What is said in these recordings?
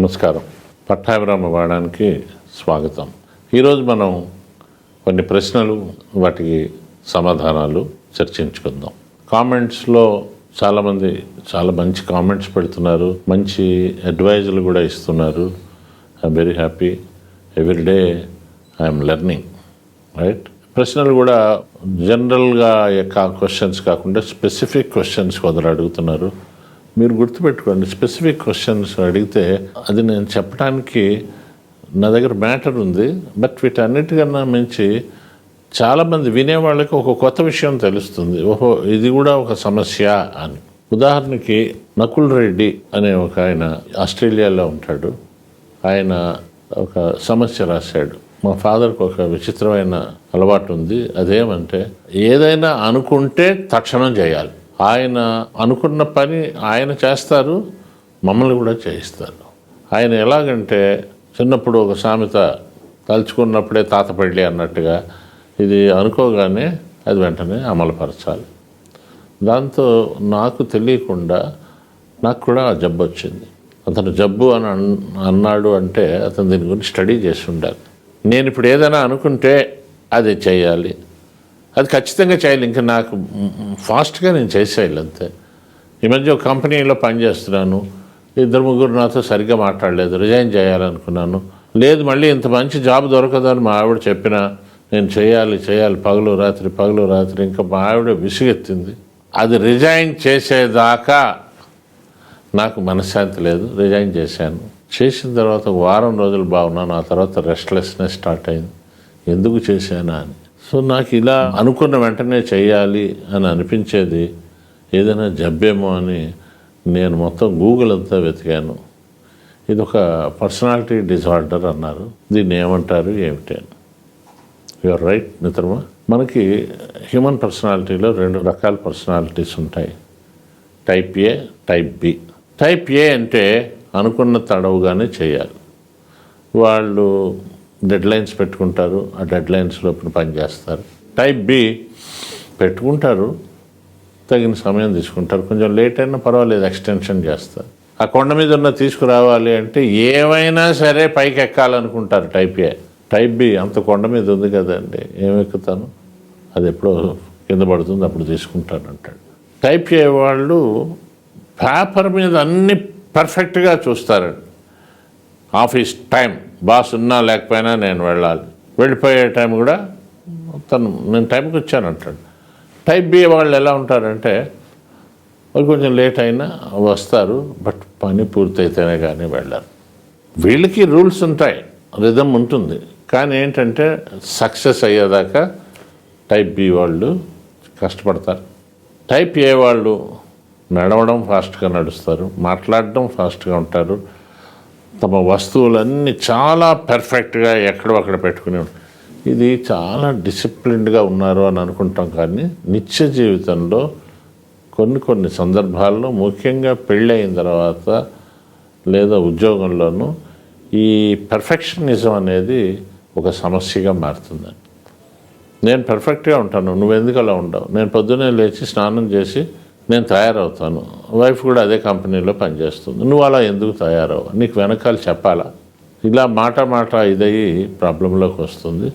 నమస్కారం. పట్టాభిరామ వాడానికి స్వాగతం. ఈరోజు మనం కొన్ని ప్రశ్నలు, వాటికి సమాధానాలు చర్చించుకుందాం. కామెంట్స్లో చాలామంది చాలా మంచి కామెంట్స్ పెడుతున్నారు, మంచి అడ్వైజులు కూడా ఇస్తున్నారు. I'm very happy. Everyday I'm learning. Right. ప్రశ్నలు కూడా జనరల్గా క్వశ్చన్స్ కాకుండా స్పెసిఫిక్ క్వశ్చన్స్ కొందరు అడుగుతున్నారు. మీరు గుర్తుపెట్టుకోండి, స్పెసిఫిక్ క్వశ్చన్స్ అడిగితే అది నేను చెప్పడానికి నా దగ్గర మ్యాటర్ ఉంది. బట్ వీటన్నిటికన్నా మించి చాలామంది వినేవాళ్ళకి ఒక కొత్త విషయం తెలుస్తుంది. ఓహో, ఇది కూడా ఒక సమస్య అని. ఉదాహరణకి నకుల్ రెడ్డి అనే ఒక ఆయన ఆస్ట్రేలియాలో ఉంటాడు. ఆయన ఒక సమస్య రాశాడు. మా ఫాదర్కి ఒక విచిత్రమైన అలవాటు ఉంది. అదేమంటే ఏదైనా అనుకుంటే తక్షణం చేయాలి. ఆయన అనుకున్న పని ఆయన చేస్తారు, మమ్మల్ని కూడా చేయిస్తారు. ఆయన ఎలాగంటే చిన్నప్పుడు ఒక సామెత, తలుచుకున్నప్పుడే తాత పెళ్ళి అన్నట్టుగా, ఇది అనుకోగానే అది వెంటనే అమలుపరచాలి. దాంతో నాకు తెలియకుండా నాకు కూడా జబ్బు వచ్చింది. అతను జబ్బు అని అన్నాడు అంటే అతను దీని గురించి స్టడీ చేసి ఉండాలి. నేను ఇప్పుడు ఏదైనా అనుకుంటే అది చేయాలి, అది ఖచ్చితంగా చేయాలి. ఇంకా నాకు ఫాస్ట్గా నేను చేసేయాలి అంతే. ఈ మధ్య ఒక కంపెనీలో పనిచేస్తున్నాను. 2-3 నాతో సరిగ్గా మాట్లాడలేదు. రిజైన్ చేయాలనుకున్నాను. లేదు, మళ్ళీ ఇంత మంచి జాబ్ దొరకదని మా ఆవిడ చెప్పినా నేను చేయాలి పగలు రాత్రి. ఇంకా మా ఆవిడ విసుగెత్తింది. అది రిజైన్ చేసేదాకా నాకు మనశ్శాంతి లేదు. రిజైన్ చేశాను. చేసిన తర్వాత 1 వారం రోజులు బాగున్నాను. ఆ తర్వాత రెస్ట్లెస్నెస్ స్టార్ట్ అయింది. ఎందుకు చేశానా అని. సో నాకు ఇలా అనుకున్న వెంటనే చేయాలి అని అనిపించేది ఏదైనా జబ్బేమో అని నేను మొత్తం గూగుల్ అంతా వెతికాను. ఇది ఒక పర్సనాలిటీ డిజార్డర్ అన్నారు. దీన్ని ఏమంటారు ఏమిటి అని. యూఆర్ రైట్ మిత్రమా. మనకి హ్యూమన్ పర్సనాలిటీలో 2 రకాల పర్సనాలిటీస్ ఉంటాయి. టైప్ ఏ, టైప్ బి. టైప్ ఏ అంటే అనుకున్న తడవుగానే చేయాలి. వాళ్ళు డెడ్లైన్స్ పెట్టుకుంటారు, ఆ డెడ్లైన్స్ లోపల పనిచేస్తారు. టైప్ బి పెట్టుకుంటారు, తగిన సమయం తీసుకుంటారు, కొంచెం లేట్ అయినా పర్వాలేదు, ఎక్స్టెన్షన్ చేస్తారు. ఆ కొండ మీద ఉన్న తీసుకురావాలి అంటే ఏమైనా సరే పైకి ఎక్కాలనుకుంటారు టైప్ ఏ. టైప్ బి అంత కొండ మీద ఉంది కదండి, ఏమెక్కుతాను, అది ఎప్పుడో కింద పడుతుంది, అప్పుడు తీసుకుంటాను అంటాడు. టైప్ ఏ వాళ్ళు పేపర్ మీద అన్ని పర్ఫెక్ట్గా చూస్తారండి. ఆఫీస్ టైం, బాస్ ఉన్నా లేకపోయినా నేను వెళ్ళాలి, వెళ్ళిపోయే టైం కూడా నేను టైంకి వచ్చానంటాడు. టైప్ బి వాళ్ళు ఎలా ఉంటారంటే వాళ్ళు కొంచెం లేట్ అయినా వస్తారు, బట్ పని పూర్తయితేనే కానీ వెళ్ళారు. వీళ్ళకి రూల్స్ ఉంటాయి, రిథమ్ ఉంటుంది. కానీ ఏంటంటే సక్సెస్ అయ్యేదాకా టైప్ బి వాళ్ళు కష్టపడతారు. టైప్ ఏ వాళ్ళు నడవడం ఫాస్ట్గా నడుస్తారు, మాట్లాడడం ఫాస్ట్గా ఉంటారు, తమ వస్తువులన్నీ చాలా పర్ఫెక్ట్గా ఎక్కడో అక్కడ పెట్టుకుని. ఇది చాలా డిసిప్లిన్డ్గా ఉన్నారు అని అనుకుంటాం. కానీ నిత్య జీవితంలో కొన్ని సందర్భాల్లో, ముఖ్యంగా పెళ్ళి అయిన తర్వాత లేదా ఉద్యోగంలోనూ, ఈ పర్ఫెక్షనిజం అనేది ఒక సమస్యగా మారుతుందండి. నేను పర్ఫెక్ట్గా ఉంటాను, నువ్వెందుకు అలా ఉండవు? నేను పొద్దున్నే లేచి స్నానం చేసి నేను తయారవుతాను, వైఫ్ కూడా అదే కంపెనీలో పనిచేస్తుంది, నువ్వు అలా ఎందుకు తయారవు? నీకు వెనకాల చెప్పాలా? ఇలా మాట ఇదయ్యి ప్రాబ్లంలోకి వస్తుంది.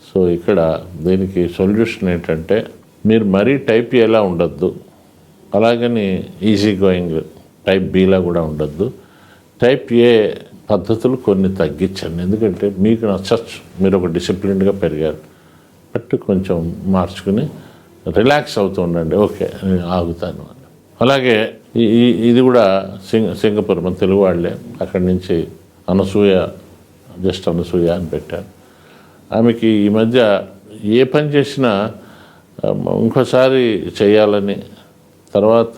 సో ఇక్కడ దీనికి సొల్యూషన్ ఏంటంటే, మీరు మరీ టైప్ ఏలా ఉండొద్దు, అలాగని ఈజీ గోయింగ్ టైప్ బీలా కూడా ఉండొద్దు. టైప్ ఏ పద్ధతులు కొన్ని తగ్గించండి, ఎందుకంటే మీకు నచ్చచ్చు, మీరు ఒక డిసిప్లిన్డ్గా పెరిగారు. బట్ కొంచెం మార్చుకుని రిలాక్స్ అవుతూ ఉండండి. ఓకే, నేను ఆగుతాను అని. అలాగే ఇది కూడా సింగపూర్, మన తెలుగు వాళ్ళే, అక్కడి నుంచి అనసూయ అని పెట్టారు. ఆమెకి ఈ మధ్య ఏ పని చేసినా ఇంకోసారి చేయాలని, తర్వాత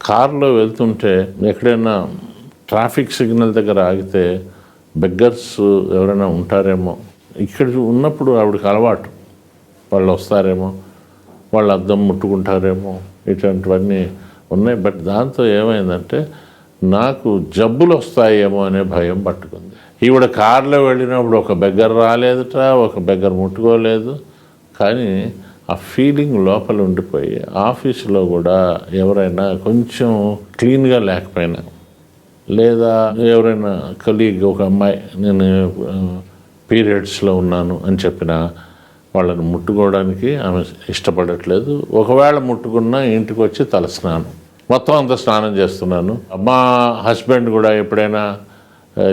కారులో వెళ్తుంటే ఎక్కడైనా ట్రాఫిక్ సిగ్నల్ దగ్గర ఆగితే బెగ్గర్స్ ఎవరైనా ఉంటారేమో, ఇక్కడ ఉన్నప్పుడు ఆవిడకి అలవాటు, వాళ్ళు వస్తారేమో, వాళ్ళు అద్దం ముట్టుకుంటారేమో, ఇటువంటివన్నీ ఉన్నాయి. బట్ దాంతో ఏమైందంటే నాకు జబ్బులు వస్తాయేమో అనే భయం పట్టుకుంది. ఈవిడ కారులో వెళ్ళినప్పుడు ఒక బెగ్గర్ రాలేదుట, ఒక బెగ్గర్ ముట్టుకోలేదు. కానీ ఆ ఫీలింగ్ లోపల ఉండిపోయి ఆఫీసులో కూడా ఎవరైనా కొంచెం క్లీన్గా లేకపోయినా, లేదా ఎవరైనా కలీగ్ ఒక అమ్మాయి నేను పీరియడ్స్లో ఉన్నాను అని చెప్పినా వాళ్ళని ముట్టుకోవడానికి ఆమె ఇష్టపడట్లేదు. ఒకవేళ ముట్టుకున్నా ఇంటికి వచ్చి తల స్నానం, మొత్తం అంతా స్నానం చేస్తున్నాను. మా హస్బెండ్ కూడా ఎప్పుడైనా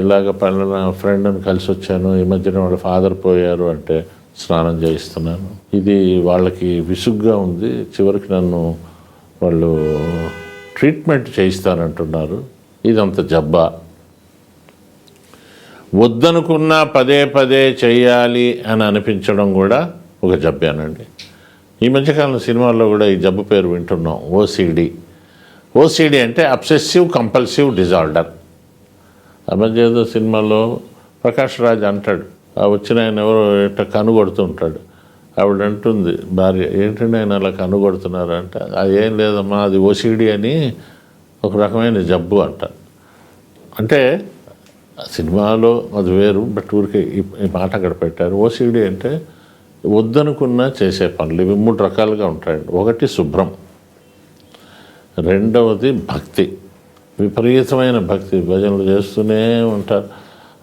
ఇలాగ పలానా ఫ్రెండ్ని కలిసి వచ్చాను, ఈ మధ్యన వాళ్ళ ఫాదర్ పోయారు అంటే స్నానం చేయిస్తున్నాను. ఇది వాళ్ళకి విసుగ్గా ఉంది. చివరికి నన్ను వాళ్ళు ట్రీట్మెంట్ చేయిస్తానంటున్నారు. ఇదంత జబ్బా. వద్దనుకున్నా పదే పదే చేయాలి అని అనిపించడం కూడా ఒక జబ్బేనండి. ఈ మధ్యకాలంలో సినిమాల్లో కూడా ఈ జబ్బు పేరు వింటున్నాం, ఓసిడి. ఓసిడి అంటే అబ్సెసివ్ కంపల్సివ్ డిజార్డర్. ఆ మధ్య ఏదో సినిమాలో ప్రకాష్ రాజ్ అంటాడు, ఆ వచ్చిన ఆయన ఎవరో ఇట్లా కనుగొడుతూ ఉంటాడు. ఆవిడ అంటుంది భార్య, ఏంటంటే ఆయన అలా కనుగొడుతున్నారు అంటే, అది ఏం లేదమ్మా, అది ఓసిడి అని ఒక రకమైన జబ్బు అంటారు. అంటే సినిమాలో అది వేరు, బట్ ఊరికి ఈ మాట అక్కడ పెట్టారు. ఓసిడి అంటే వద్దనుకున్నా చేసే పనులు. ఇవి 3 రకాలుగా ఉంటాయండి. ఒకటి శుభ్రం, రెండవది భక్తి, విపరీతమైన భక్తి, భజనలు చేస్తూనే ఉంటారు.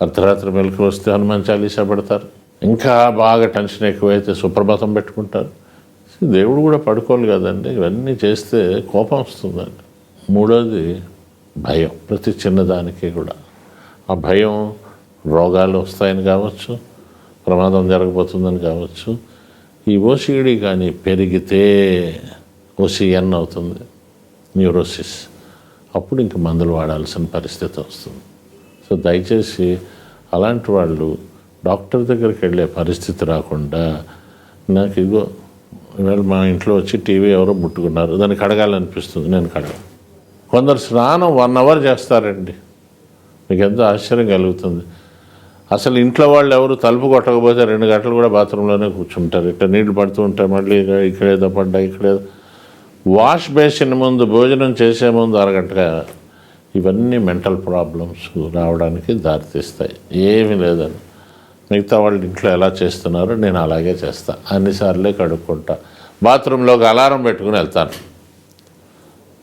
అర్ధరాత్రి మెలకు వస్తే హనుమాన్ చాలీసా పెడతారు. ఇంకా బాగా టెన్షన్ ఎక్కువైతే సుప్రభాతం పెట్టుకుంటారు. దేవుడు కూడా పడుకోవాలి కదండి. ఇవన్నీ చేస్తే కోపం వస్తుందండి. మూడోది భయం, ప్రతి చిన్నదానికి కూడా. ఆ భయం రోగాలు వస్తాయని కావచ్చు, ప్రమాదం జరగబోతుందని కావచ్చు. ఈ ఓసిడి కానీ పెరిగితే ఓసిఎన్ అవుతుంది, న్యూరోసిస్. అప్పుడు ఇంక మందులు వాడాల్సిన పరిస్థితి వస్తుంది. సో దయచేసి అలాంటి వాళ్ళు డాక్టర్ దగ్గరికి వెళ్ళే పరిస్థితి రాకుండా, నాకు ఇగో ఇవాళ మా ఇంట్లో వచ్చి టీవీ ఎవరో ముట్టుకున్నారు, దాన్ని కడగాలనిపిస్తుంది, నేను కడగాను. కొందరు స్నానం 1 అవర్ చేస్తారండి. మీకు ఎంతో ఆశ్చర్యం కలుగుతుంది. అసలు ఇంట్లో వాళ్ళు ఎవరు తలుపు కొట్టకపోతే 2 గంటలు కూడా బాత్రూంలోనే కూర్చుంటారు. ఇట్లా నీళ్లు పడుతూ ఉంటాయి, మళ్ళీ ఇక్కడేదో పడ్డా ఇక్కడేదో. వాష్ బేసిన్ ముందు, భోజనం చేసే ముందు అరగంటగా. ఇవన్నీ మెంటల్ ప్రాబ్లమ్స్ రావడానికి దారితీస్తాయి. ఏమీ లేదని మిగతా వాళ్ళు ఇంట్లో ఎలా చేస్తున్నారో నేను అలాగే చేస్తాను. అన్నిసార్లే కడుక్కుంటా. బాత్రూంలోకి అలారం పెట్టుకుని వెళ్తాను.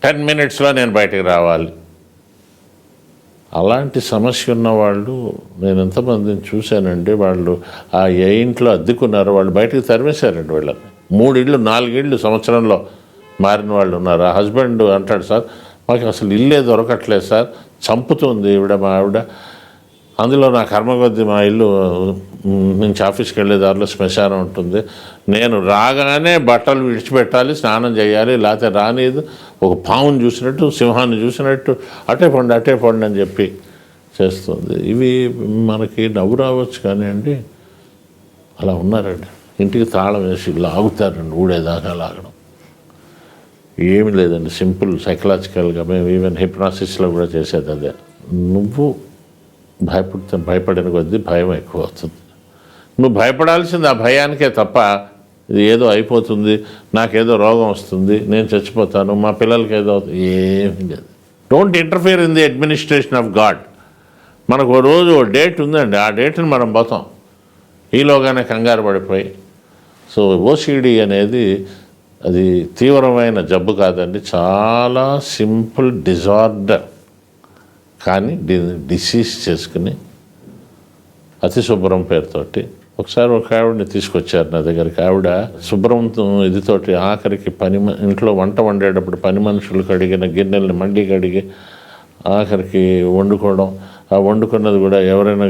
10 మినిట్స్లో నేను బయటికి రావాలి. అలాంటి సమస్య ఉన్నవాళ్ళు నేను ఎంతమందిని చూశానండి. వాళ్ళు ఆ ఏ ఇంట్లో అద్దెకున్నారో వాళ్ళు బయటికి తరిమేశారండి. వీళ్ళని 3 ఇళ్ళు 4 ఇళ్ళు సంవత్సరంలో మారిన వాళ్ళు ఉన్నారు. ఆ హస్బెండ్ అంటాడు, సార్ మాకు అసలు ఇల్లే దొరకట్లేదు సార్, చంపుతుంది ఈవిడ, మా ఆవిడ. అందులో నా కర్మ కొద్దీ మా ఇల్లు నుంచి ఆఫీస్కి వెళ్ళే దారిలో శ్మశానం ఉంటుంది. నేను రాగానే బట్టలు విడిచిపెట్టాలి, స్నానం చేయాలి, లేకపోతే రానిది. ఒక పావును చూసినట్టు, సింహాన్ని చూసినట్టు అటే పండి అని చెప్పి చేస్తుంది. ఇవి మనకి నవ్వు రావచ్చు కానీ అండి, అలా ఉన్నారండి. ఇంటికి తాళం వేసి లాగుతారండి, ఊడేదాకా లాగడం. ఏమి లేదండి, సింపుల్ సైకలాజికల్గా. మేము ఈవెన్ హిప్నాసిస్లో కూడా చేసేది అదే. నువ్వు భయపడిన కొద్దీ భయం ఎక్కువ అవుతుంది. నువ్వు భయపడాల్సింది ఆ భయానికే తప్ప, ఇది ఏదో అయిపోతుంది, నాకేదో రోగం వస్తుంది, నేను చచ్చిపోతాను, మా పిల్లలకి ఏదో అవుతుంది, ఏమీ లేదు. Don't interfere in the administration of God. మనకు ఓ రోజు ఓ డేట్ ఉందండి, ఆ డేట్ని మనం పోతాం. ఈలోగానే కంగారు పడిపోయి. సో ఓసిడి అనేది అది తీవ్రమైన జబ్బు కాదండి, చాలా సింపుల్ డిజార్డర్. కానీ డిసీజ్ చేసుకుని అతి శుభ్రం పేరుతోటి ఒకసారి ఒక ఆవిడని తీసుకొచ్చారు నా దగ్గరికి. ఆవిడ శుభ్రంతో ఇదితోటి ఆఖరికి ఇంట్లో వంట వండేటప్పుడు పని మనుషులు కడిగిన గిన్నెల్ని మళ్ళీ కడిగి ఆఖరికి వండుకోవడం. ఆ వండుకున్నది కూడా ఎవరైనా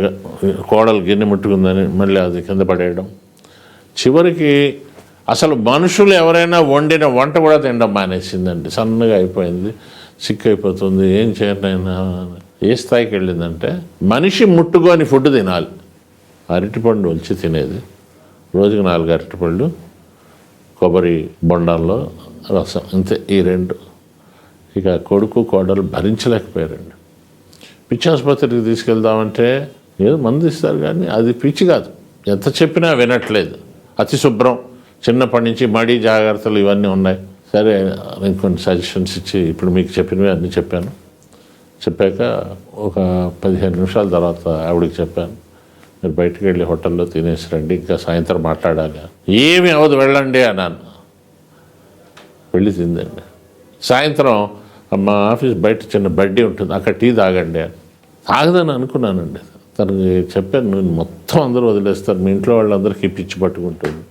కోడలు గిన్నె ముట్టుకుందని మళ్ళీ అది కింద పడేయడం. చివరికి అసలు మనుషులు ఎవరైనా వండిన వంట కూడా తినడం మానేసిందండి. సన్నగా అయిపోయింది, సిక్ అయిపోతుంది. ఏం చేయనైనా ఏ స్థాయికి వెళ్ళిందంటే, మనిషి ముట్టుకొని ఫుడ్ తినాలి. అరటిపండు వచ్చి తినేది, రోజుకి 4 అరటిపళ్ళు, కొబ్బరి బొండాల్లో రసం, అంతే. ఈ 2 ఇక కొడుకు కోడలు భరించలేకపోయారండి. పిచ్చి ఆసుపత్రికి తీసుకెళ్దామంటే ఏదో మందు ఇస్తారు కానీ అది పిచ్చి కాదు, ఎంత చెప్పినా వినట్లేదు. అతి శుభ్రం, చిన్నప్పటి నుంచి మడి జాగ్రత్తలు ఇవన్నీ ఉన్నాయి. సరే ఇంకొన్ని సజెషన్స్ ఇచ్చి ఇప్పుడు మీకు చెప్పినవి అన్నీ చెప్పాను. చెప్పాక ఒక 15 నిమిషాల తర్వాత ఆవిడకి చెప్పాను, మీరు బయటికి వెళ్ళి హోటల్లో తినేసి రండి, ఇంకా సాయంత్రం మాట్లాడాలి. ఏమీ అవ్వదు, వెళ్ళండి అన్నాను. వెళ్ళి తిందండి. సాయంత్రం మా ఆఫీస్ బయట చిన్న బడ్డీ ఉంటుంది, అక్కడ టీ తాగండి అని. తాగదని అనుకున్నానండి. తనకి చెప్పాను, నేను మొత్తం అందరూ వదిలేస్తారు, మీ ఇంట్లో వాళ్ళందరికీ పిచ్చి పట్టుకుంటుంది.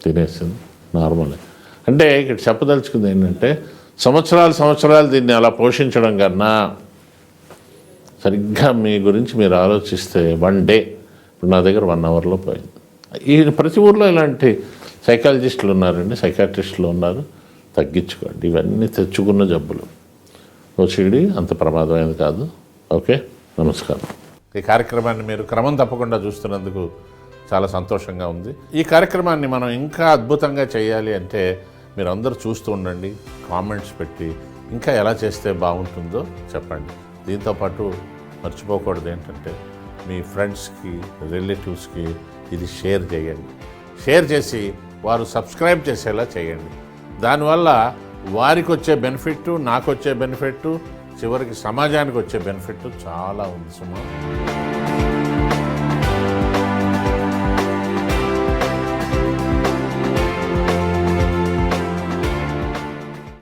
తినేసింది నార్మలే. అంటే ఇక్కడ చెప్పదలుచుకుంది ఏంటంటే, సంవత్సరాలు దీన్ని అలా పోషించడం కన్నా సరిగ్గా మీ గురించి మీరు ఆలోచిస్తే 1 డే, ఇప్పుడు నా దగ్గర 1 అవర్లో పోయింది. ఈ ప్రతి ఊర్లో ఇలాంటి సైకాలజిస్టులు ఉన్నారండి, సైకాట్రిస్టులు ఉన్నారు. తగ్గించుకోండి, ఇవన్నీ తెచ్చుకున్న జబ్బులు. ఓసిడి అంత ప్రమాదమైనది కాదు. ఓకే, నమస్కారం. ఈ కార్యక్రమాన్ని మీరు క్రమం తప్పకుండా చూస్తున్నందుకు చాలా సంతోషంగా ఉంది. ఈ కార్యక్రమాన్ని మనం ఇంకా అద్భుతంగా చేయాలి అంటే మీరు అందరూ చూస్తూ ఉండండి, కామెంట్స్ పెట్టి ఇంకా ఎలా చేస్తే బాగుంటుందో చెప్పండి. దీంతోపాటు మర్చిపోకూడదు ఏంటంటే, మీ ఫ్రెండ్స్కి, రిలేటివ్స్కి ఇది షేర్ చేయండి. షేర్ చేసి వారు సబ్స్క్రైబ్ చేసేలా చేయండి. దానివల్ల వారికి వచ్చే బెనిఫిట్, నాకు వచ్చే బెనిఫిట్, చివరికి సమాజానికి వచ్చే బెనిఫిట్ చాలా ఉంది సుమా.